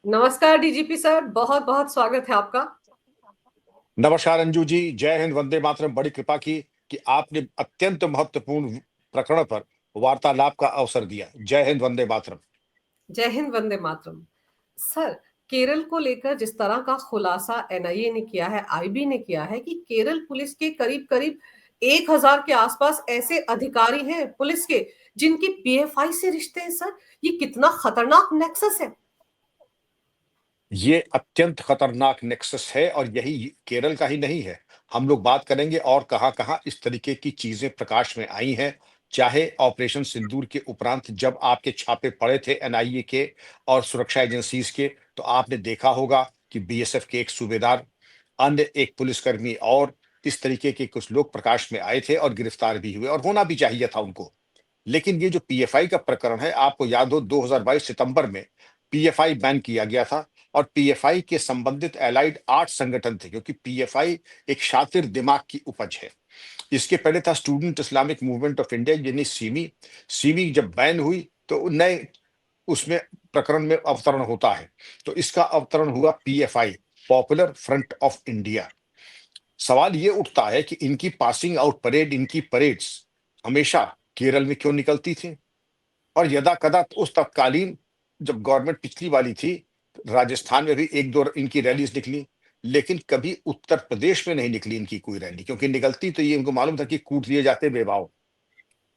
नमस्कार DGP sir, बहुत बहुत स्वागत है आपका। नमस्कार अंजू जी, जय हिंद, वंदे मातरम। बड़ी कृपा की कि आपने अत्यंत महत्वपूर्ण प्रकरण पर वार्तालाप का अवसर दिया। जय हिंद, वंदे मातरम। जय हिंद, वंदे मातरम। सर, केरल को लेकर जिस तरह का खुलासा एनआईए ने किया है, आईबी ने किया है कि केरल पुलिस के करीब करीब 1000 के आसपास ऐसे अधिकारी हैं पुलिस के जिनकी पीएफआई से रिश्ते हैं। सर, ये कितना खतरनाक नेक्सस है। ये अत्यंत खतरनाक नेक्सस है और यही केरल का ही नहीं है। हम लोग बात करेंगे और कहां कहां इस तरीके की चीजें प्रकाश में आई हैं। चाहे ऑपरेशन सिंदूर के उपरांत जब आपके छापे पड़े थे एनआईए के और सुरक्षा एजेंसीज के, तो आपने देखा होगा कि बीएसएफ के एक सूबेदार, अन्य एक पुलिसकर्मी और इस तरीके के कुछ लोग प्रकाश में आए थे और गिरफ्तार भी हुए, और होना भी चाहिए था उनको। लेकिन ये जो पीएफआई का प्रकरण है, आपको याद हो 2022 सितंबर में पीएफआई बैन किया गया था और पीएफआई के संबंधित एलाइड 8 संगठन थे, क्योंकि पीएफआई एक शातिर दिमाग की उपज है। इसके पहले था student Islamic movement of India यानी सिमी। सिमी जब बैन हुई तो नए उसमें प्रकरण में अवतरण होता है, तो इसका अवतरण हुआ PFI, popular front of India. सवाल ये उठता है कि इनकी पासिंग आउट परेड, इनकी परेड्स हमेशा केरल में क्यों निकलती थी, और यदा कदा तो उस तत्कालीन जब गवर्नमेंट पिछली वाली थी, राजस्थान में भी एक दो इनकी रैलीज निकली, लेकिन कभी उत्तर प्रदेश में नहीं निकली इनकी कोई रैली, क्योंकि निकलती तो ये इनको मालूम था कि कूट दिए जाते बेवाओ।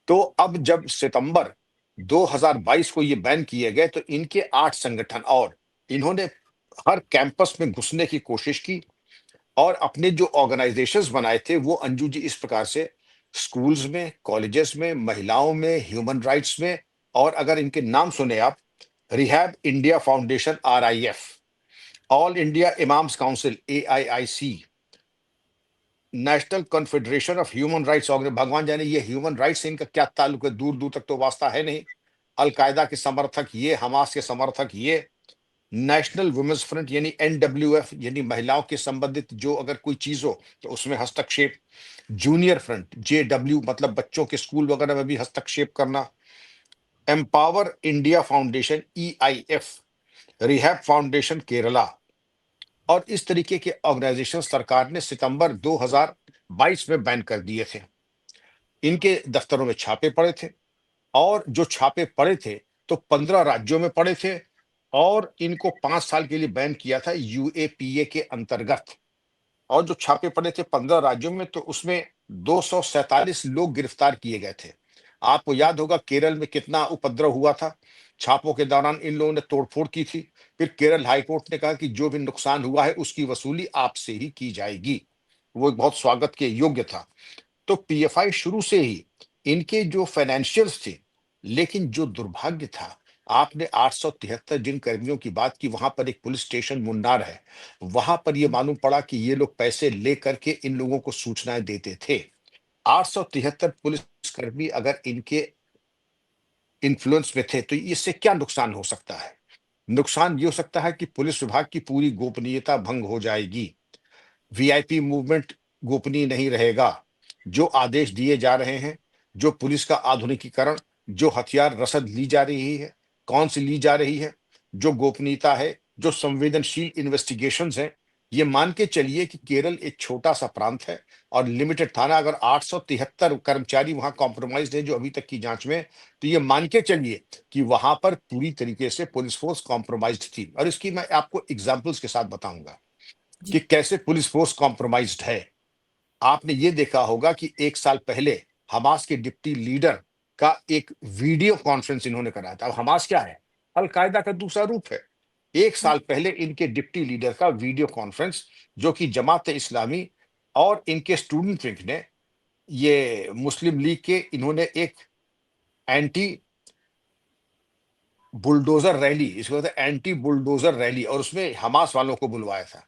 तो अब जब सितंबर 2022 को ये बैन किए गए, तो इनके 8 संगठन और इन्होंने हर कैंपस में घुसने की कोशिश की और अपने जो ऑर्गेनाइजेशंस बनाए थे वो अंजू जी इस प्रकार से स्कूल्स में, कॉलेजेस में, महिलाओं में, ह्यूमन राइट्स में, और अगर इनके नाम सुने आप, Rehab India Foundation RIF, all India Imams Council AIIC, National Confederation of Human Rights Organisation, भगवान जाने ये ह्यूमन राइट्स से इनका क्या ताल्लुक है, दूर दूर तक तो वास्ता है नहीं। अलकायदा के समर्थक ये, हमास के समर्थक ये, नेशनल वुमेन्स फ्रंट यानी एनडब्ल्यूएफ यानी महिलाओं के संबंधित जो अगर कोई चीज हो तो उसमें हस्तक्षेप, जूनियर फ्रंट जेडब्ल्यू मतलब बच्चों के स्कूल वगैरह में भी हस्तक्षेप करना, Empower India Foundation EIF, Rehab Foundation Kerala, और इस तरीके के ऑर्गेनाइजेशन सरकार ने सितंबर 2022 में बैन कर दिए थे। इनके दफ्तरों में छापे पड़े थे, और जो छापे पड़े थे तो 15 राज्यों में पड़े थे, और इनको 5 साल के लिए बैन किया था यूएपीए के अंतर्गत। और जो छापे पड़े थे 15 राज्यों में, तो उसमें 247 लोग गिरफ्तार किए गए थे। आपको याद होगा केरल में कितना उपद्रव हुआ था, छापों के दौरान इन लोगों ने तोड़फोड़ की थी। फिर केरल हाईकोर्ट ने कहा कि जो भी नुकसान हुआ है उसकी वसूली आपसे ही की जाएगी। वो एक बहुत स्वागत के योग्य था। तो पीएफआई शुरू से ही इनके जो फाइनेंशियल्स थे, लेकिन जो दुर्भाग्य था, आपने 873 जिन कर्मियों की बात की, वहां पर एक पुलिस स्टेशन मुन्नार है, वहां पर यह मालूम पड़ा कि ये लोग पैसे लेकर के इन लोगों को सूचनाएं देते थे। 873 पुलिसकर्मी अगर इनके इन्फ्लुएंस में थे, तो इससे क्या नुकसान हो सकता है? नुकसान ये हो सकता है कि पुलिस विभाग की पूरी गोपनीयता भंग हो जाएगी, वीआईपी मूवमेंट गोपनीय नहीं रहेगा, जो आदेश दिए जा रहे हैं, जो पुलिस का आधुनिकीकरण, जो हथियार रसद ली जा रही है, कौन सी ली जा रही है, जो गोपनीयता है, जो संवेदनशील इन्वेस्टिगेशंस हैं, ये मान के चलिए कि केरल एक छोटा सा प्रांत है और लिमिटेड थाना, अगर 873 कर्मचारी वहां कॉम्प्रोमाइज है जो अभी तक की जांच में, तो ये मान के चलिए कि वहां पर पूरी तरीके से पुलिस फोर्स कॉम्प्रोमाइज थी। और इसकी मैं आपको एग्जाम्पल्स के साथ बताऊंगा कि जी। कैसे पुलिस फोर्स कॉम्प्रोमाइज्ड है। आपने ये देखा होगा कि 1 साल पहले हमास के डिप्टी लीडर का एक वीडियो कॉन्फ्रेंस इन्होंने कराया था। अब हमास क्या है? अलकायदा का दूसरा रूप है। 1 साल पहले इनके डिप्टी लीडर का वीडियो कॉन्फ्रेंस, जो कि जमात इस्लामी और इनके स्टूडेंट विंग ने, ये मुस्लिम लीग के, इन्होंने एक एंटी बुलडोजर रैली, इसको कहते हैं एंटी बुलडोजर रैली, और उसमें हमास वालों को बुलवाया था।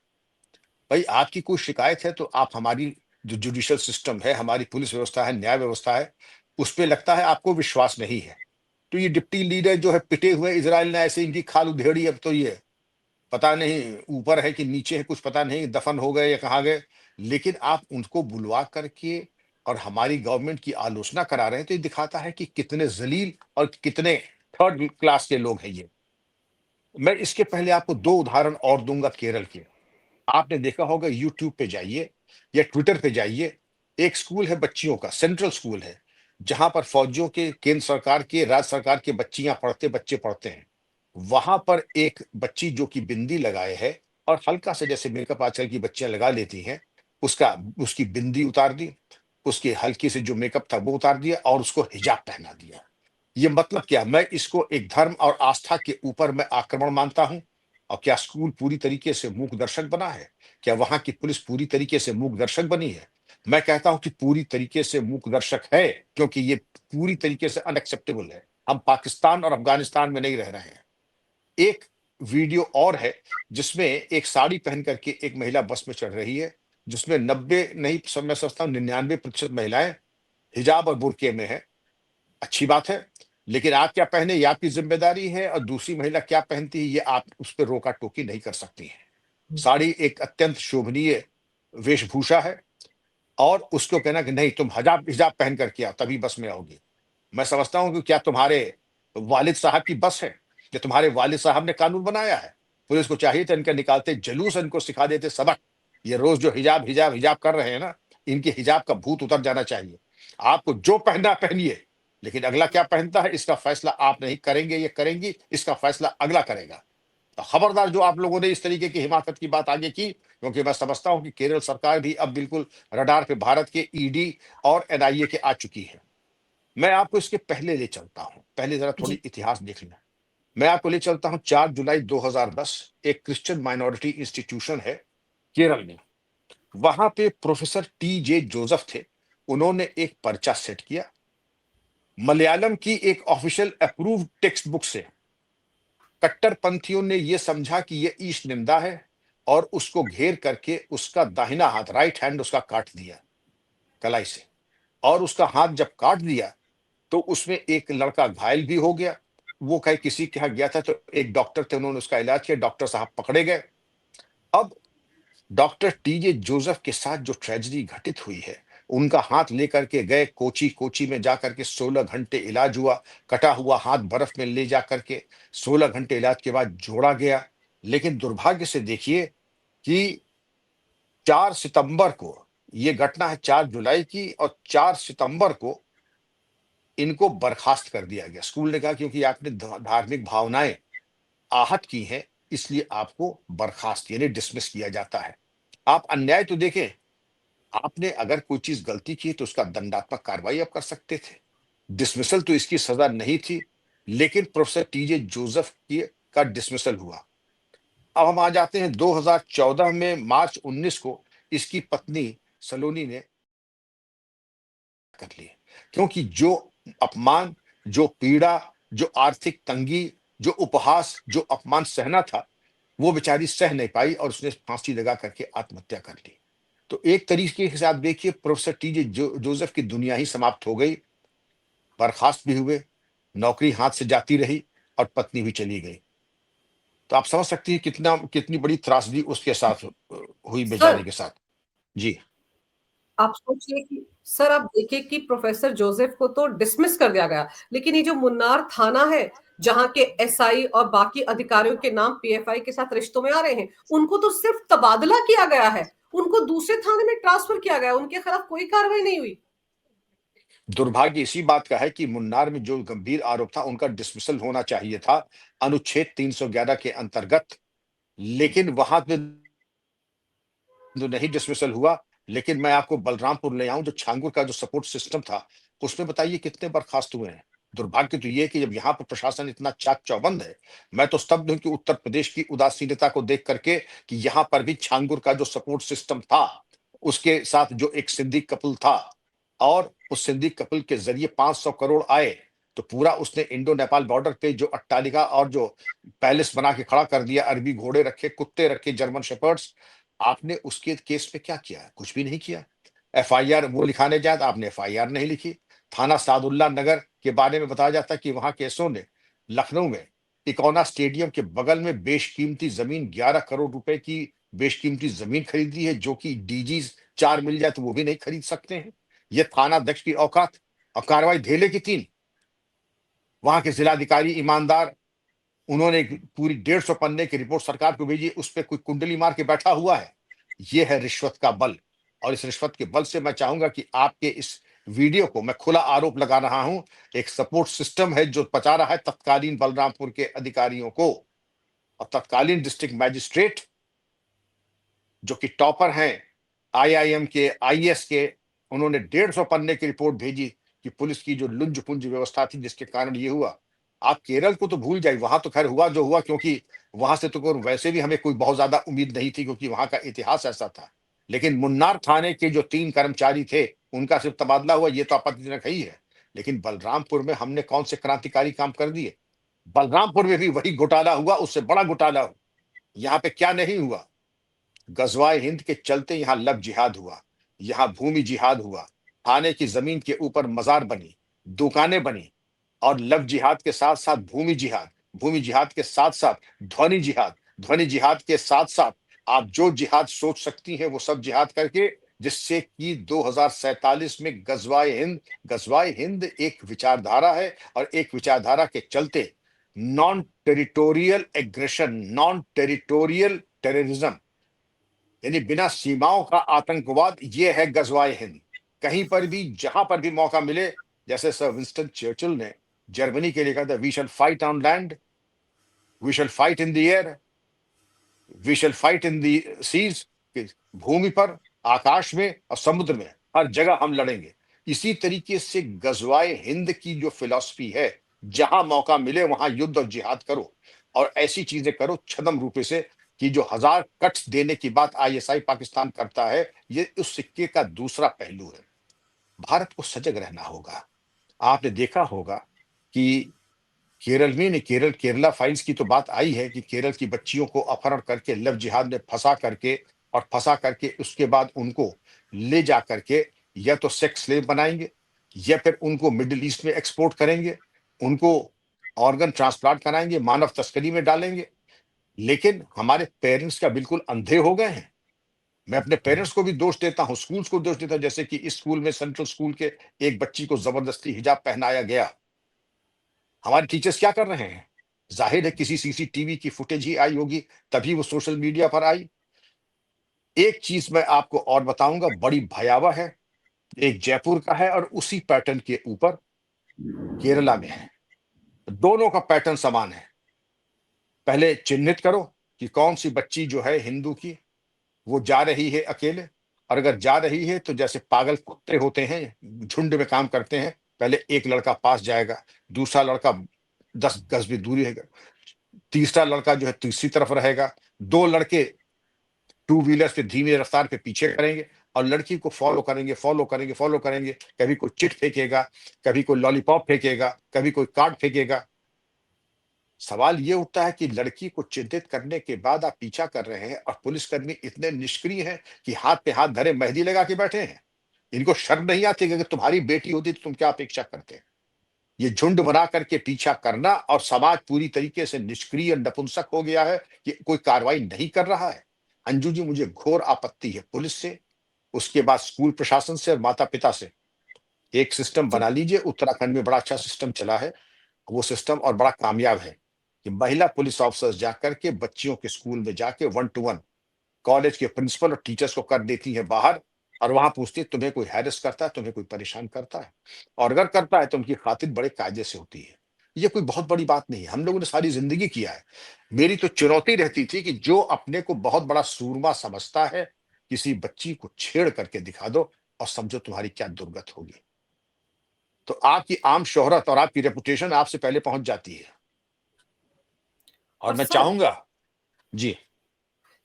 भाई, आपकी कोई शिकायत है तो आप हमारी जो जुडिशियल सिस्टम है, हमारी पुलिस व्यवस्था है, न्याय व्यवस्था है, उस पे लगता है आपको विश्वास नहीं है। तो ये डिप्टी लीडर जो है पिटे हुए, इजराइल ने ऐसे इनकी खाल उधेड़ी, अब तो ये पता नहीं ऊपर है कि नीचे है, कुछ पता नहीं, दफन हो गए या कहाँ गए। लेकिन आप उनको बुलवा करके और हमारी गवर्नमेंट की आलोचना करा रहे हैं, तो ये दिखाता है कि कितने जलील और कितने थर्ड क्लास के लोग हैं ये। मैं इसके पहले आपको 2 उदाहरण और दूँगा केरल के। आपने देखा होगा यूट्यूब पे जाइए या ट्विटर पे जाइए, एक स्कूल है बच्चियों का, सेंट्रल स्कूल है, जहाँ पर फौजियों के, केंद्र सरकार के, राज्य सरकार के बच्चे पढ़ते हैं। वहाँ पर एक बच्ची जो कि बिंदी लगाए है और हल्का सा जैसे मेकअप आजकल की बच्चियाँ लगा लेती हैं, उसका उसकी बिंदी उतार दी, उसकी हल्की से जो मेकअप था वो उतार दिया और उसको हिजाब पहना दिया। ये मतलब क्या? मैं इसको एक धर्म और आस्था के ऊपर मैं आक्रमण मानता हूं। और क्या स्कूल पूरी तरीके से मूक दर्शक बना है? क्या वहां की पुलिस पूरी तरीके से मूक दर्शक बनी है? मैं कहता हूं कि पूरी तरीके से मूक दर्शक है, क्योंकि ये पूरी तरीके से अनएक्सेप्टेबल है। हम पाकिस्तान और अफगानिस्तान में नहीं रह रहे हैं। एक वीडियो और है जिसमें एक साड़ी पहन करके एक महिला बस में चढ़ रही है, जिसमें 90 नहीं, सब मैं समझता हूं 99% महिलाएं हिजाब और बुर्के में है। अच्छी बात है, लेकिन आप क्या पहने ये आपकी ज़िम्मेदारी है और दूसरी महिला क्या पहनती है ये आप उस पे रोका-टोकी नहीं कर सकती हैं। साड़ी एक अत्यंत शोभनीय वेशभूषा है और उसको कहना कि नहीं तुम हिजाब हिजाब पहन कर के आओ तभी बस में आओगी। मैं समझता हूँ कि क्या तुम्हारे वालिद साहब की बस है? या तुम्हारे वालिद साहब ने कानून बनाया है? पुलिस को चाहिए था इनका निकालते जुलूस, इनको सिखा देते सबक। ये रोज़ जो हिजाब, हिजाब, हिजाब कर रहे हैं ना, इनके हिजाब का भूत उतर जाना चाहिए। आपको जो पहनना है पहनिए, लेकिन अगला क्या पहनता है इसका फैसला आप नहीं करेंगे, ये करेंगी, इसका फैसला अगला करेगा। तो खबरदार जो आप लोगों ने इस तरीके की हिमाकत की बात आगे की, क्योंकि मैं समझता हूँ कि केरल सरकार भी अब बिल्कुल रडार पे भारत के ईडी और एनआईए के आ चुकी है। मैं आपको इसके पहले ले चलता हूँ। पहले ज़रा थोड़ी जी। इतिहास देख लें। मैं आपको ले चलता हूँ 4 जुलाई 2010, एक क्रिश्चियन माइनॉरिटी इंस्टीट्यूशन है केरल में। वहाँ पे प्रोफेसर टीजे जोसेफ थे। उन्होंने एक पर्चा सेट किया। मलयालम की एक ऑफिशियल अप्रूव्ड टेक्स्ट बुक से कट्टरपंथियों ने ये समझा कि ये ईश निंदा है और उसको घेर करके उसका दाहिना हाथ, राइट हैंड उसका काट दिया कलाई से। और उसका हाथ जब काट दिया तो उसमें एक लड़का घायल भी हो गया। वो कहीं किसी के यहाँ गया था तो एक डॉक्टर थे, उन्होंने उसका इलाज किया, डॉक्टर साहब पकड़े गए। अब डॉक्टर टीजे जोसेफ के साथ जो ट्रेजेडी घटित हुई है, उनका हाथ लेकर के गए कोची, कोची में जाकर के 16 घंटे इलाज हुआ। कटा हुआ हाथ बर्फ में ले जा करके 16 घंटे इलाज के बाद जोड़ा गया। लेकिन दुर्भाग्य से देखिए कि 4 सितंबर को, ये घटना है 4 जुलाई की, और 4 सितंबर को इनको बर्खास्त कर दिया गया। स्कूल ने कहा क्योंकि आपने धार्मिक भावनाएं आहत की हैं, इसलिए आपको बर्खास्त यानी डिसमिस किया जाता है। आप अन्याय तो देखें, आपने अगर कोई चीज गलती की तो उसका दंडात्मक कार्रवाई आप कर सकते थे। डिसमिसल तो इसकी सजा नहीं थी, लेकिन प्रोफेसर टीजे जोसेफ की का डिसमिसल हुआ। अब हम आ जाते हैं 2014 में, मार्च 19 को इसकी पत्नी सलोनी ने कर ली, क्योंकि जो अपमान, जो पीड़ा, जो आर्थिक तंगी, जो उपहास, जो अपमान सहना था, वो बेचारी सह नहीं पाई और उसने फांसी लगा करके आत्महत्या कर ली। तो एक तरीके के साथ देखिए प्रोफेसर टीजे जोसेफ की दुनिया ही समाप्त हो गई। बर्खास्त भी हुए, नौकरी हाथ से जाती रही और पत्नी भी चली गई। तो आप समझ सकती हैं कितनी बड़ी त्रासदी उसके साथ हुई बेचारे सर, के साथ। जी। आप सोचिए कि सर आप देखिए कि प्रोफेसर जोसेफ को तो डिसमिस कर दिया गया, लेकिन ये जो मुन्नार थाना है जहां के एसआई और बाकी अधिकारियों के नाम पीएफआई के साथ रिश्तों में आ रहे हैं, उनको तो सिर्फ तबादला किया गया है, उनको दूसरे थाने में ट्रांसफर किया गया, उनके खिलाफ कोई कार्रवाई नहीं हुई। दुर्भाग्य इसी बात का है कि मुन्नार में जो गंभीर आरोप था उनका डिसमिसल होना चाहिए था अनुच्छेद 311 के अंतर्गत, लेकिन वहां पे जो नहीं डिसमिसल हुआ। लेकिन मैं आपको बलरामपुर ले आऊं, जो छांगुर का जो सपोर्ट सिस्टम था, उसमें बताइए कितने बर्खास्त हुए हैं। दुर्भाग्य तो ये है कि जब यहाँ पर प्रशासन इतना चाक चौबंद है, मैं तो स्तब्ध हूं कि उत्तर प्रदेश की उदासीनता को देख करके, कि यहाँ पर भी छांगुर का जो सपोर्ट सिस्टम था, उसके साथ जो एक सिंधी कपल था, और उस सिंधी कपल के जरिए 500 करोड़ आए, तो पूरा उसने इंडो नेपाल बॉर्डर पे जो अट्टालिका और जो पैलेस बना के खड़ा कर दिया, अरबी घोड़े रखे, कुत्ते रखे, जर्मन शेपर्ड्स। आपने उसके केस पे क्या किया? कुछ भी नहीं किया। एफआईआर वो लिखाने जाए तो आपने एफआईआर नहीं लिखी। थाना सादुल्ला नगर के बारे में बताया जाता है कि वहां केसों ने लखनऊ में इकोना स्टेडियम के बगल में बेशकीमती जमीन, 11 करोड़ रुपए की बेशकीमती जमीन खरीदी है, जो कि डीजी 4 मिल जाए तो वो भी नहीं खरीद सकते हैं। ये थाना अध्यक्ष की औकात। और कार्रवाई धेले की 3। वहां के जिलाधिकारी ईमानदार उन्होंने एक पूरी 150 पन्ने की रिपोर्ट सरकार को भेजी, उस पे कोई कुंडली मार के बैठा हुआ है। ये है रिश्वत का बल। और इस रिश्वत के बल से मैं चाहूंगा कि आपके इस वीडियो को मैं खुला आरोप लगा रहा हूं, एक सपोर्ट सिस्टम है जो बचा रहा है तत्कालीन बलरामपुर के अधिकारियों को, और तत्कालीन डिस्ट्रिक्ट मैजिस्ट्रेट जो कि टॉपर हैं आईआईएम के, आईएएस के, उन्होंने 150 पन्ने की रिपोर्ट भेजी कि पुलिस की जो लुंज पुंज व्यवस्था थी जिसके कारण ये हुआ। आप केरल को तो भूल जाइए, वहां तो खैर हुआ जो हुआ, क्योंकि वहां से तो वैसे भी हमें कोई बहुत ज्यादा उम्मीद नहीं थी, क्योंकि वहां का इतिहास ऐसा था। लेकिन मुन्नार थाने के जो 3 कर्मचारी थे उनका सिर्फ तबादला हुआ, ये तो आपत्तिजनक ही है। लेकिन बलरामपुर में हमने कौन से क्रांतिकारी काम कर दिए? बलरामपुर में भी वही घोटाला हुआ, उससे बड़ा घोटाला हुआ। यहाँ पे क्या नहीं हुआ? गजवाए हिंद के चलते यहाँ लव जिहाद हुआ, यहाँ भूमि जिहाद हुआ, थाने की जमीन के ऊपर मजार बनी, दुकानें बनी, और लव जिहाद के साथ साथ भूमि जिहाद, भूमि जिहाद के साथ साथ ध्वनि जिहाद, ध्वनि जिहाद के साथ साथ आप जो जिहाद सोच सकती हैं वो सब जिहाद करके, जिससे कि 2047 में गजवाए हिंद एक विचारधारा है, और एक विचारधारा के चलते non territorial aggression, non territorial terrorism, यानी बिना सीमाओं का आतंकवाद, ये है गजवाए हिंद। कहीं पर भी जहां पर भी मौका मिले, जैसे सर विंस्टन चर्चिल ने जर्मनी के लिए कहा था, we shall fight on land, we shall fight in the air, we shall fight in the seas, भूमि पर, आकाश में और समुद्र में, हर जगह हम लड़ेंगे। इसी तरीके से गजवाए हिंद की जो फिलॉसफी है, जहां मौका मिले वहां युद्ध और जिहाद करो, और ऐसी चीजें करो छदम रूपे से कि जो 1000 कट्स देने की बात आईएसआई पाकिस्तान करता है, ये उस सिक्के का दूसरा पहलू है। भारत को सजग रहना होगा। आपने देखा होगा कि केरल में, केरला फाइल्स की तो बात आई है कि केरल की बच्चियों को अपहरण करके लव जिहाद में फंसा करके उसके बाद उनको ले जा करके या तो सेक्स स्लेव बनाएंगे, या फिर उनको मिडिल ईस्ट में एक्सपोर्ट करेंगे, उनको ऑर्गन ट्रांसप्लांट कराएंगे, मानव तस्करी में डालेंगे। लेकिन हमारे पेरेंट्स क्या बिल्कुल अंधे हो गए हैं? मैं अपने पेरेंट्स को भी दोष देता हूं, स्कूल्स को दोष देता हूं, जैसे कि इस स्कूल में, सेंट्रल स्कूल के एक बच्ची को जबरदस्ती हिजाब पहनाया गया। हमारे टीचर्स क्या कर रहे हैं? जाहिर है किसी सीसीटीवी की फुटेज ही आई होगी, तभी वो सोशल मीडिया पर आई। एक चीज मैं आपको और बताऊंगा, बड़ी भयावह है, एक जयपुर का है और उसी पैटर्न के ऊपर केरला में है। दोनों का पैटर्न समान है। पहले चिन्हित करो कि कौन सी बच्ची जो है हिंदू की, वो जा रही है अकेले, और अगर जा रही है तो जैसे पागल कुत्ते होते हैं, झुंड में काम करते हैं, पहले एक लड़का पास जाएगा, दूसरा लड़का 10 गज भी दूरी है, तीसरा लड़का जो है तीसरी तरफ रहेगा, 2 लड़के टू व्हीलर पे धीमी रफ्तार पे पीछे करेंगे, और लड़की को फॉलो करेंगे। कभी कोई चिट फेंकेगा, कभी कोई लॉलीपॉप फेंकेगा, कभी कोई कार्ड फेंकेगा। सवाल ये उठता है कि लड़की को चिंतित करने के बाद आप पीछा कर रहे हैं, और पुलिसकर्मी इतने निष्क्रिय हैं कि हाथ पे हाथ धरे मेहंदी लगा के बैठे हैं। इनको शर्म नहीं आती कि अगर तुम्हारी बेटी होती तो तुम क्या अपेक्षा करते? ये झुंड बना करके पीछा करना, और समाज पूरी तरीके से निष्क्रिय नपुंसक हो गया है कि कोई कार्रवाई नहीं कर रहा है। अंजू जी, मुझे घोर आपत्ति है पुलिस से, उसके बाद स्कूल प्रशासन से और माता पिता से। एक सिस्टम जी। बना लीजिए, उत्तराखंड में बड़ा अच्छा सिस्टम चला है वो सिस्टम, और बड़ा कामयाब है, कि महिला पुलिस ऑफिसर्स जाकर के बच्चियों के स्कूल में जाके 1-to-1 कॉलेज के प्रिंसिपल और टीचर्स को कर देती है बाहर, और वहां पूछती है तुम्हें कोई हैरेस करता है, तुम्हें कोई परेशान करता है, और अगर करता है तो उनकी खातिर बड़े कायदे से होती है। ये कोई बहुत बड़ी बात नहीं है, हम लोगों ने सारी जिंदगी किया है। मेरी तो चुनौती रहती थी कि जो अपने को बहुत बड़ा सूरमा समझता है, किसी बच्ची को छेड़ करके दिखा दो और समझो तुम्हारी क्या दुर्गत होगी। तो आपकी आम शोहरत और आपकी रेपुटेशन आपसे पहले पहुंच जाती है। और और मैं सर, चाहूंगा। जी।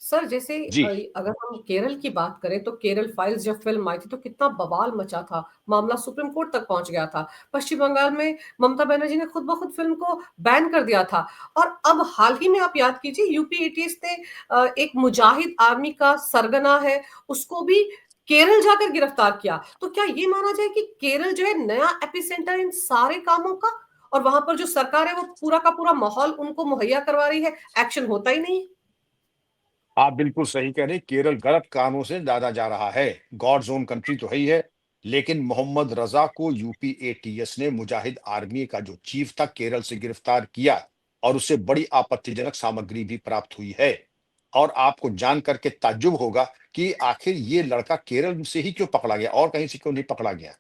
सर जैसे जी। अगर हम केरल की बात करें तो केरल फाइल्स जब फिल्म आई थी तो कितना बवाल मचा था, मामला सुप्रीम कोर्ट तक पहुंच गया था। पश्चिम बंगाल में ममता बनर्जी ने खुद ब खुद फिल्म को बैन कर दिया था। और अब हाल ही में आप याद कीजिए, यूपी एटीएस ने एक मुजाहिद आर्मी का सरगना है, उसको भी केरल जाकर गिरफ्तार किया। तो क्या ये माना जाए कि केरल जो है नया एपिसेंटर इन सारे कामों का, और वहां पर जो सरकार है वो पूरा का पूरा माहौल उनको मुहैया करवा रही है, एक्शन होता ही नहीं? आप बिल्कुल सही कह रहे हैं, केरल गलत कामों से दादा जा रहा है। गॉड जोन कंट्री तो है ही है, लेकिन मोहम्मद रजा को यूपी एटीएस ने, मुजाहिद आर्मी का जो चीफ था, केरल से गिरफ्तार किया। और उसे बड़ी आपत्तिजनक सामग्री भी प्राप्त हुई है। और आपको जान करके ताज्जुब होगा कि आखिर ये लड़का केरल से ही क्यों पकड़ा गया और कहीं से क्यों नहीं पकड़ा गया।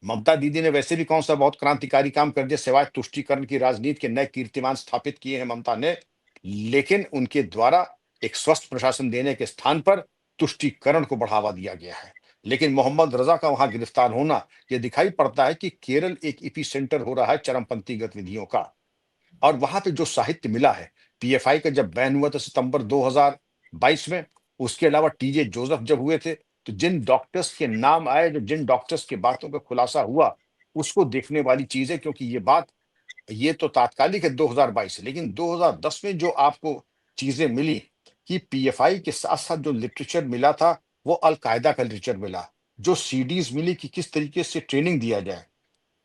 ममता दीदी ने वैसे भी कौन सा बहुत क्रांतिकारी काम कर दिया, सिवाय तुष्टीकरण की राजनीति के नए कीर्तिमान स्थापित किए हैं ममता ने। लेकिन उनके द्वारा एक स्वस्थ प्रशासन देने के स्थान पर तुष्टीकरण को बढ़ावा दिया गया है। लेकिन मोहम्मद रजा का वहां गिरफ्तार होना यह दिखाई पड़ता है कि केरल एक इपी सेंटर हो रहा है चरमपंथी गतिविधियों का। और वहां पे जो साहित्य मिला है, पीएफआई का जब बैन हुआ था सितंबर 2022 में, उसके अलावा टीजे जोसेफ जब हुए थे, तो जिन डॉक्टर्स के नाम आए, जो जिन डॉक्टर्स की बातों का खुलासा हुआ, उसको देखने वाली चीज है। क्योंकि ये बात, ये तो तात्कालिक है 2022 से, लेकिन 2010 में जो आपको चीजें मिली कि पीएफआई के साथ साथ जो लिटरेचर मिला था वो अलकायदा का लिटरेचर मिला, जो सीडीज मिली कि किस तरीके से ट्रेनिंग दिया जाए,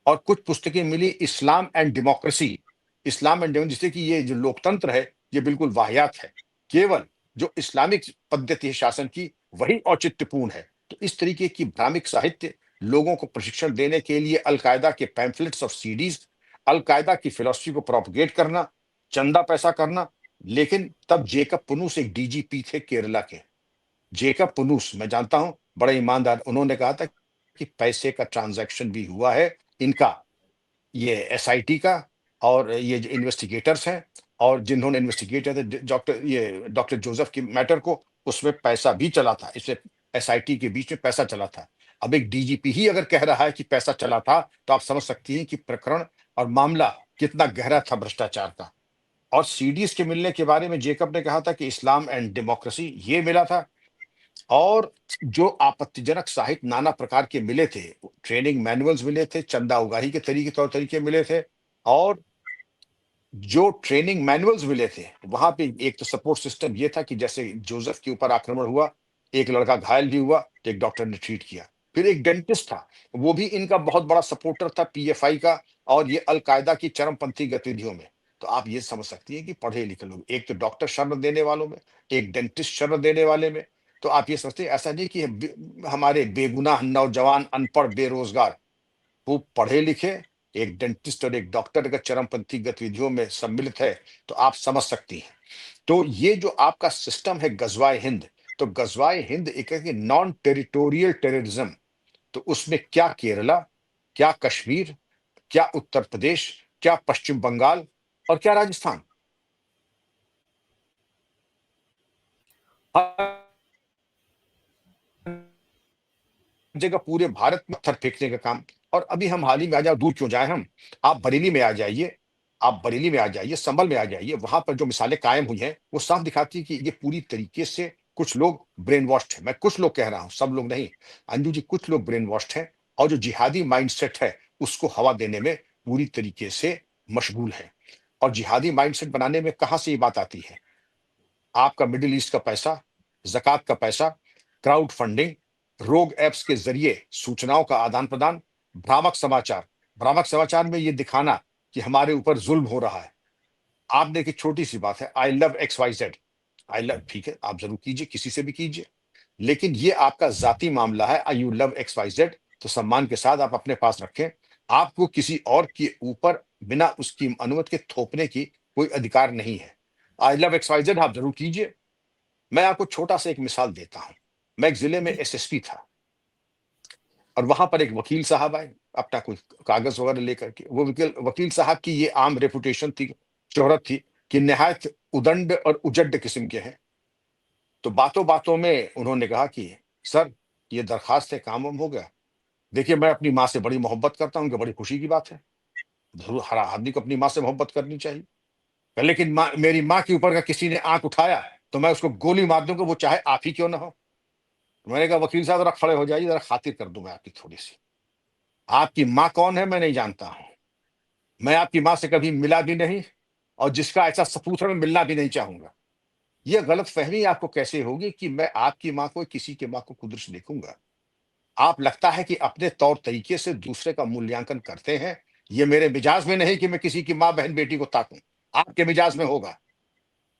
और कुछ पुस्तकें मिली Islam and democracy, Islam and democracy, जिससे कि ये जो लोकतंत्र है ये बिल्कुल वाहियात है, केवल जो इस्लामिक पद्धति है शासन की वही औचित्यपूर्ण है। तो इस तरीके की भ्रामिक साहित्य लोगों को प्रशिक्षण देने के लिए अलकायदा के पैम्फलेट्स और सीडीज, अलकायदा की फिलोसफी को प्रोपगेट करना, चंदा पैसा करना। लेकिन तब जेकब पुनूस एक डीजीपी थे केरला के, जेकब पुनूस मैं जानता हूं, बड़े ईमानदार, उन्होंने कहा था कि पैसे का ट्रांजैक्शन भी हुआ है इनका, ये एसआईटी का, और ये जो इन्वेस्टिगेटर्स हैं और जिन्होंने इन्वेस्टिगेट थे डॉक्टर जोसेफ के मैटर को, उसमें पैसा भी चला था, इसमें एसआईटी के बीच में पैसा चला था। अब एक डीजीपी ही अगर कह रहा है कि पैसा चला था, तो आप समझ सकती हैं कि प्रकरण और मामला कितना गहरा था भ्रष्टाचार का। और सीडीज के मिलने के बारे में जेकब ने कहा था कि इस्लाम एंड डेमोक्रेसी ये मिला था। और जो आपत्तिजनक साहित्य नाना प्रकार के मिले थे, ट्रेनिंग मैनुअल्स मिले थे, चंदा उगाही के तरीके तौर तरीके मिले थे। और जो ट्रेनिंग मैनुअल्स मिले थे वहां पे एक तो सपोर्ट सिस्टम ये था कि जैसे जोसेफ के ऊपर आक्रमण हुआ, एक लड़का घायल भी हुआ तो एक डॉक्टर ने ट्रीट किया। फिर एक डेंटिस्ट था, वो भी इनका बहुत बड़ा सपोर्टर था पीएफआई का, और ये अलकायदा की चरमपंथी गतिविधियों में। तो आप ये समझ सकती हैं कि पढ़े लिखे लोग, एक तो डॉक्टर शरण देने वालों में, एक डेंटिस्ट शरण देने वाले में। तो आप ये समझते हैं, ऐसा नहीं कि हमारे बेगुनाह नौजवान अनपढ़ बेरोजगार, वो पढ़े लिखे, एक डेंटिस्ट और एक डॉक्टर अगर चरमपंथी गतिविधियों में सम्मिलित है तो आप समझ सकती हैं। तो ये जो आपका सिस्टम है गजवाए हिंद, तो गजवाए हिंद एक है कि नॉन टेरिटोरियल टेररिज्म। तो उसमें क्या केरला, क्या कश्मीर, क्या उत्तर प्रदेश, क्या पश्चिम बंगाल, और क्या राजस्थान, हर जगह पूरे भारत में पत्थर फेंकने का काम। और अभी हम हाल ही में आ जाए, दूर क्यों जाए हम, आप बरेली में आ जाइए, आप बरेली में आ जाइए, संभल में आ जाइए, वहां पर जो मिसालें कायम हुई हैं वो साफ दिखाती है कि ये पूरी तरीके से कुछ लोग ब्रेन वॉश्ड है। मैं कुछ लोग कह रहा हूं, सब लोग नहीं, अंजू जी, कुछ लोग ब्रेन वॉश्ड हैं और जो जिहादी माइंडसेट है उसको हवा देने में पूरी तरीके से मशगूल है। और जिहादी माइंडसेट बनाने में कहां से ये बात आती है, आपका मिडिल ईस्ट का पैसा, जक़ात का पैसा, क्राउड फंडिंग, रोग एप्स के जरिए सूचनाओं का आदान प्रदान, भ्रामक समाचार, भ्रामक समाचार में ये दिखाना कि हमारे ऊपर जुल्म हो रहा है। आप देखिए, छोटी सी बात है, I love X Y Z, I love, ठीक है, आप जरूर कीजिए, किसी से भी कीजिए, लेकिन ये आपका जाति मामला है, I you love X Y Z, तो सम्मान के साथ आप अपने पास रखें। आपको किसी और के ऊपर बिना उसकी अनुमति के थोपने की कोई अधिकार नहीं है। I love X Y Z आप जरूर कीजिए। मैं आपको छोटा सा एक मिसाल देता हूं। मैं एक जिले में जी। एसएसपी था, और वहां पर एक वकील साहब आए अपना कोई कागज वगैरह लेकर के। वो वकील वकील साहब की ये आम रेपुटेशन थी, शोहरत थी कि निहायत उदंड और उजड्ड किस्म के हैं। तो बातों बातों में उन्होंने कहा कि सर, ये दरखास्त है, काम वाम हो गया। देखिए, मैं अपनी माँ से बड़ी मोहब्बत करता हूँ, कि बड़ी खुशी की बात है, जरूर हर आदमी को अपनी माँ से मोहब्बत करनी चाहिए। लेकिन माँ, मेरी माँ के ऊपर का किसी ने आंख उठाया तो मैं उसको गोली मार दूंगा, वो चाहे आप ही क्यों ना हो। मैंने कहा, वकील साहब जरा खड़े हो जाइए, जरा खातिर कर दूं मैं आपकी थोड़ी सी। आपकी माँ कौन है मैं नहीं जानता हूं, मैं आपकी माँ से कभी मिला भी नहीं, और जिसका ऐसा सपूत है मैं मिलना भी नहीं चाहूंगा। यह गलत फहमी आपको कैसे होगी कि मैं आपकी माँ को, किसी की माँ को कुदृश देखूंगा। आप लगता है कि अपने तौर तरीके से दूसरे का मूल्यांकन करते हैं। ये मेरे मिजाज में नहीं कि मैं किसी की माँ बहन बेटी को ताकूं, आपके मिजाज में होगा।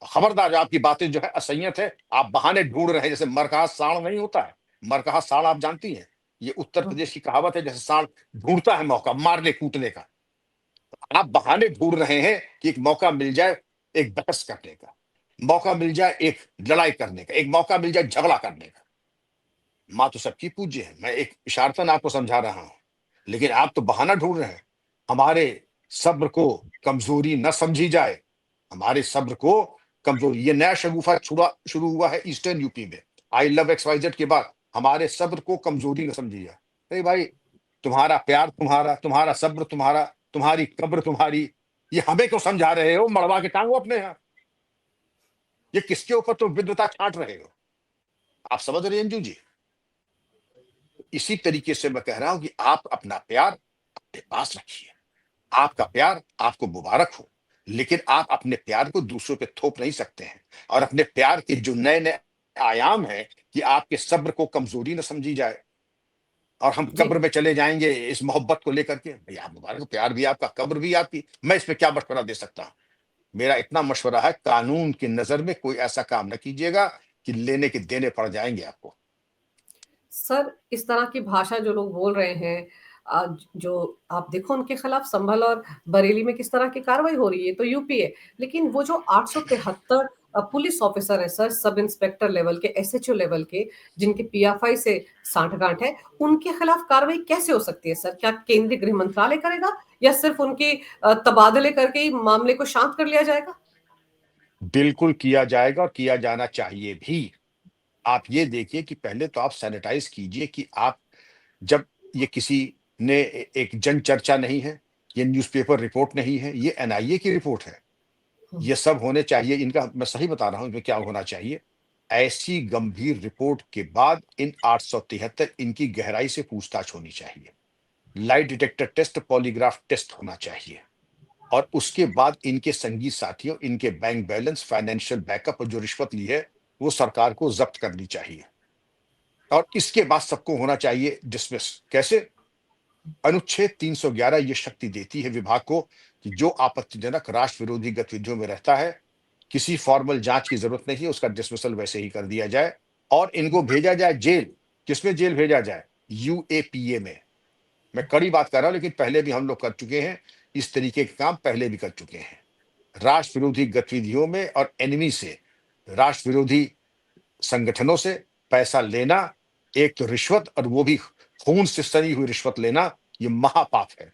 खबरदार, आपकी बातें जो है असंयत है, आप बहाने ढूंढ रहे हैं, जैसे मरकहा साड़ नहीं होता है, मरकहा साड़ आप जानती हैं, ये उत्तर हाँ। प्रदेश की कहावत है, जैसे साड़ ढूंढता है मौका मारने कूटने का। आप बहाने ढूंढ रहे हैं कि एक मौका मिल जाए एक बहस करने का, मौका मिल जाए एक लड़ाई करने का, एक मौका मिल जाए झगड़ा करने का। माँ तो सबकी पूज्य है, मैं एक इशारतन आपको समझा रहा हूं, लेकिन आप तो बहाना ढूंढ रहे हैं। हमारे सब्र को कमजोरी न समझी जाए, हमारे सब्र को कमजोरी, ये नया शगुफा शुरू हुआ है ईस्टर्न यूपी में। आई लव XYZ के बाद हमारे सब्र को कमजोरी न समझी जाए। अरे भाई, तुम्हारा प्यार तुम्हारा, तुम्हारा सब्र तुम्हारा, तुम्हारी कब्र तुम्हारी, ये हमें क्यों समझा रहे हो? मड़वा के टांगो अपने यहाँ। ये किसके ऊपर तुम विद्वता छांट रहे हो? आप समझ रहे हैं अंजू जी? इसी तरीके से मैं कह रहा हूं कि आप अपना प्यार अपने पास रखिए। आपका प्यार आपको मुबारक हो, लेकिन आप अपने प्यार को दूसरों पे थोप नहीं सकते हैं। और अपने प्यार के जो नए नए आयाम है कि आपके सब्र को कमजोरी न समझी जाए और हम जी। कब्र में चले जाएंगे इस मोहब्बत को लेकर के। भैया मुबारक, प्यार भी आपका, कब्र भी आपकी। मैं इसमें क्या मशवरा दे सकता हूं? मेरा इतना मशवरा है, कानून की नजर में कोई ऐसा काम न कीजिएगा कि लेने के देने पड़ जाएंगे आपको। सर, इस तरह की भाषा जो लोग बोल रहे हैं, जो आप देखो उनके खिलाफ संभल और बरेली में किस तरह की कार्रवाई हो रही है, तो यूपी है। लेकिन वो जो 873 पुलिस ऑफिसर हैं सर, सब इंस्पेक्टर लेवल के, SHO लेवल के, जिनके PFI से सांठगांठ है, उनके खिलाफ कार्रवाई कैसे हो सकती है सर? क्या केंद्रीय गृह मंत्रालय करेगा या सिर्फ उनके तबादले करके ही मामले को शांत कर लिया जाएगा? बिल्कुल किया जाएगा और किया जाना चाहिए भी। आप ये देखिए कि पहले तो आप सैनिटाइज कीजिए कि आप, जब ये किसी ने एक जन चर्चा नहीं है, ये न्यूज़पेपर रिपोर्ट नहीं है, ये NIA की रिपोर्ट है। हुँ। ये सब होने चाहिए इनका, मैं सही बता रहा हूं इसमें क्या होना चाहिए। ऐसी गंभीर रिपोर्ट के बाद इन 873 इनकी गहराई से पूछताछ होनी चाहिए। Lie detector test, polygraph test होना चाहिए। और उसके बाद इनके संगी साथियों, इनके बैंक बैलेंस, फाइनेंशियल बैकअप और जो रिश्वत ली है वो सरकार को जब्त करनी चाहिए। और इसके बाद सबको होना चाहिए डिसमिस। कैसे? अनुच्छेद 311 ये शक्ति देती है विभाग को कि जो आपत्तिजनक राष्ट्र विरोधी गतिविधियों में रहता है, किसी फॉर्मल जांच की जरूरत नहीं है, उसका डिसमिसल वैसे ही कर दिया जाए और इनको भेजा जाए जेल। किसमें जेल भेजा जाए? UAPA में। मैं कड़ी बात कर रहा हूं, लेकिन पहले भी हम लोग कर चुके हैं, इस तरीके के काम पहले भी कर चुके हैं। राष्ट्र विरोधी गतिविधियों में और एनिमी से, राष्ट्र विरोधी संगठनों से पैसा लेना, एक तो रिश्वत, और वो भी खून से सनी हुई रिश्वत लेना, ये महापाप है।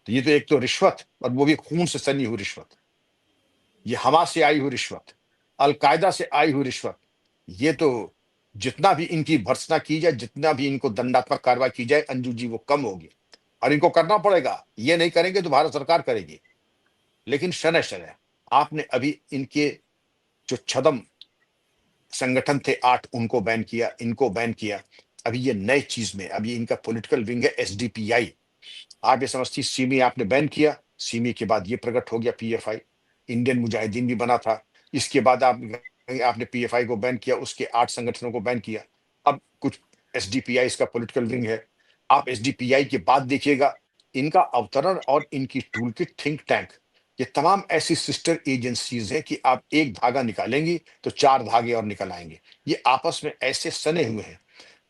तो ये तो एक तो रिश्वत और वो भी खून से सनी हुई रिश्वत, ये हमास से आई हुई रिश्वत, अलकायदा से आई हुई रिश्वत। ये तो जितना भी इनकी भर्त्सना की जाए, जितना भी इनको दंडात्मक कार्रवाई की जाए अंजू जी, वो कम होगी। और इनको करना पड़ेगा, ये नहीं करेंगे तो भारत सरकार करेगी। लेकिन शनय शनय आपने अभी इनके जो छदम संगठन थे 8, उनको बैन किया, इनको बैन किया। अभी ये नई चीज में, अभी इनका पॉलिटिकल विंग है SDPI। आप ये समझती, सिमी आपने बैन किया, सिमी के बाद ये प्रकट हो गया PFI, इंडियन मुजाहिदीन भी बना था। इसके बाद आपने PFI को बैन किया, उसके 8 संगठनों को बैन किया। अब कुछ SDPI इसका पॉलिटिकल विंग है। आप SDPI के बाद देखिएगा इनका अवतरण और इनकी टूलकिट, थिंक टैंक, ये तमाम ऐसी सिस्टर एजेंसीज हैं कि आप एक धागा निकालेंगी तो 4 धागे और निकल आएंगे। ये आपस में ऐसे सने हुए हैं।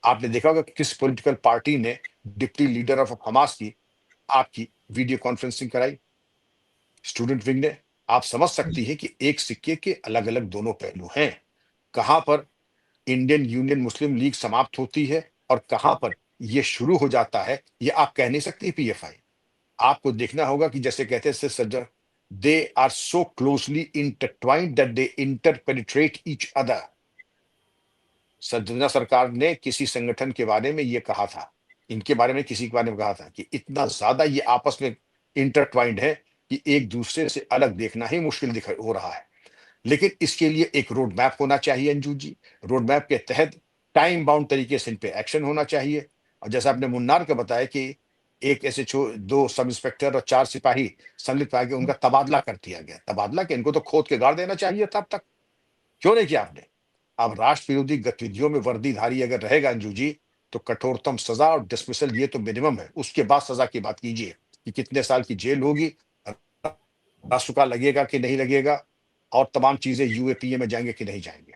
आपने देखा होगा कि किस पॉलिटिकल पार्टी ने डिप्टी लीडर ऑफ हमास की आपकी वीडियो कॉन्फ्रेंसिंग कराई? स्टूडेंट विंग ने। आप समझ सकती है कि एक सिक्के के अलग अलग दोनों पहलू हैं। कहां पर इंडियन यूनियन मुस्लिम लीग समाप्त होती है और कहां पर ये शुरू हो जाता है, ये आप कह नहीं सकती PFI। आपको देखना होगा कि जैसे कहते हैं सज्जन, they are so closely intertwined that they interpenetrate each other. सज्जना सरकार ने किसी संगठन के बारे में ये कहा था, इनके बारे में किसी के बारे में कहा था कि इतना ज्यादा ये आपस में इंटरट्वाइंड है कि एक दूसरे से अलग देखना ही मुश्किल दिख हो रहा है। लेकिन इसके लिए एक रोड मैप होना चाहिए अंजू जी। रोड मैप के तहत टाइम बाउंड तरीके से इन पे एक्शन होना चाहिए। और जैसा आपने मुन्नार का बताया कि एक SHO, 2 सब इंस्पेक्टर और 4 सिपाही सम्मिलित पाए गए, उनका तबादला कर दिया गया। तबादला के इनको तो खोद के गाड़ देना चाहिए तब तक, क्यों नहीं किया आपने? अब राष्ट्र विरोधी गतिविधियों में वर्दीधारी अगर रहेगा अंजू जी, तो कठोरतम सजा और डिसमिसल ये तो मिनिमम है। उसके बाद सजा की बात कीजिए कि कितने साल की जेल होगी, रासुका लगेगा कि नहीं लगेगा, और तमाम चीजें UAPA में जाएंगे कि नहीं जाएंगे।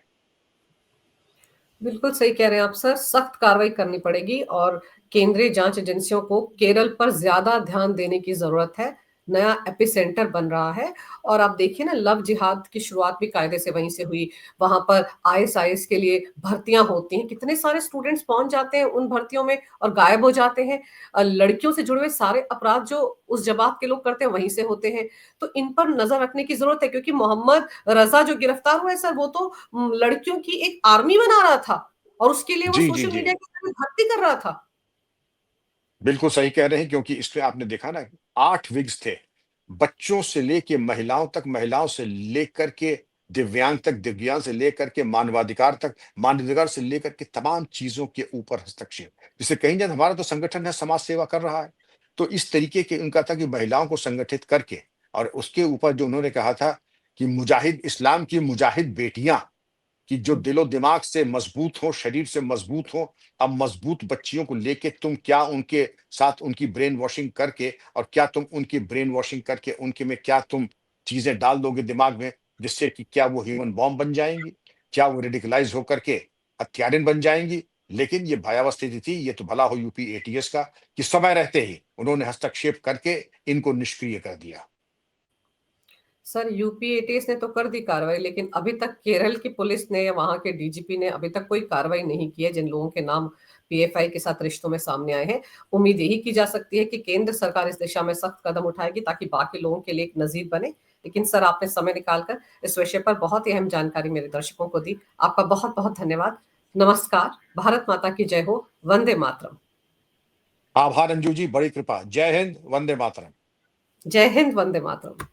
बिल्कुल सही कह रहे हैं आप सर, सख्त कार्रवाई करनी पड़ेगी और केंद्रीय जांच एजेंसियों को केरल पर ज्यादा ध्यान देने की जरूरत है। नया एपिसेंटर बन रहा है। और आप देखिए ना, लव जिहाद की शुरुआत भी कायदे से वहीं से हुई। वहां पर आईएसआईएस के लिए भर्तियां होती हैं, कितने सारे स्टूडेंट्स पहुंच जाते हैं उन भर्तियों में और गायब हो जाते हैं। लड़कियों से जुड़े हुए सारे अपराध जो उस जमात के लोग करते हैं वहीं से होते हैं। तो इन पर नजर रखने की जरूरत है, क्योंकि मोहम्मद रजा जो गिरफ्तार हुआ है सर, वो तो लड़कियों की एक आर्मी बना रहा था और उसके लिए वो जी, जी, सोशल जी। मीडिया के जरिए भर्ती कर रहा था। बिल्कुल सही कह रहे हैं, क्योंकि इसमें आपने देखा ना 8 विग्स थे। बच्चों से लेके महिलाओं तक, महिलाओं से लेकर के दिव्यांग तक, दिव्यांग से लेकर के मानवाधिकार तक, मानवाधिकार से लेकर के तमाम चीज़ों के ऊपर हस्तक्षेप। जिसे कहीं न हमारा तो संगठन है, समाज सेवा कर रहा है। तो इस तरीके के उनका था कि महिलाओं को संगठित करके, और उसके ऊपर जो उन्होंने कहा था कि मुजाहिद इस्लाम की मुजाहिद बेटियाँ, कि जो हम्म। दिलो-दिमाग से मजबूत हो, शरीर से मजबूत हो। अब मजबूत बच्चियों को लेके तुम क्या उनके साथ उनकी ब्रेन वॉशिंग करके, और क्या तुम उनकी ब्रेन वॉशिंग करके उनके में क्या तुम चीज़ें डाल दोगे दिमाग में, जिससे कि क्या वो ह्यूमन बॉम्ब बन जाएँगी? क्या वो रेडिकलाइज़ होकर के हत्यारिन बन जाएँगी? लेकिन ये भयावह स्थिति थी, ये तो भला हो यूपी एटीएस का कि समय रहते ही उन्होंने हस्तक्षेप करके इनको निष्क्रिय कर दिया। सर, यूपी एटीएस ने तो कर दी कार्रवाई, लेकिन अभी तक केरल की पुलिस ने या वहां के डीजीपी ने अभी तक कोई कार्रवाई नहीं की है जिन लोगों के नाम पीएफआई के साथ रिश्तों में सामने आए हैं। उम्मीद यही की जा सकती है कि केंद्र सरकार इस दिशा में सख्त कदम उठाएगी ताकि बाकी लोगों के लिए एक नजीर बने। लेकिन सर, आपने समय निकालकर इस विषय पर बहुत ही अहम जानकारी मेरे दर्शकों को दी। आपका बहुत बहुत धन्यवाद। नमस्कार। भारत माता की जय हो। वंदे मातरम। आभार अंजू जी, बड़ी कृपा। जय हिंद, वंदे मातरम। जय हिंद, वंदे मातरम।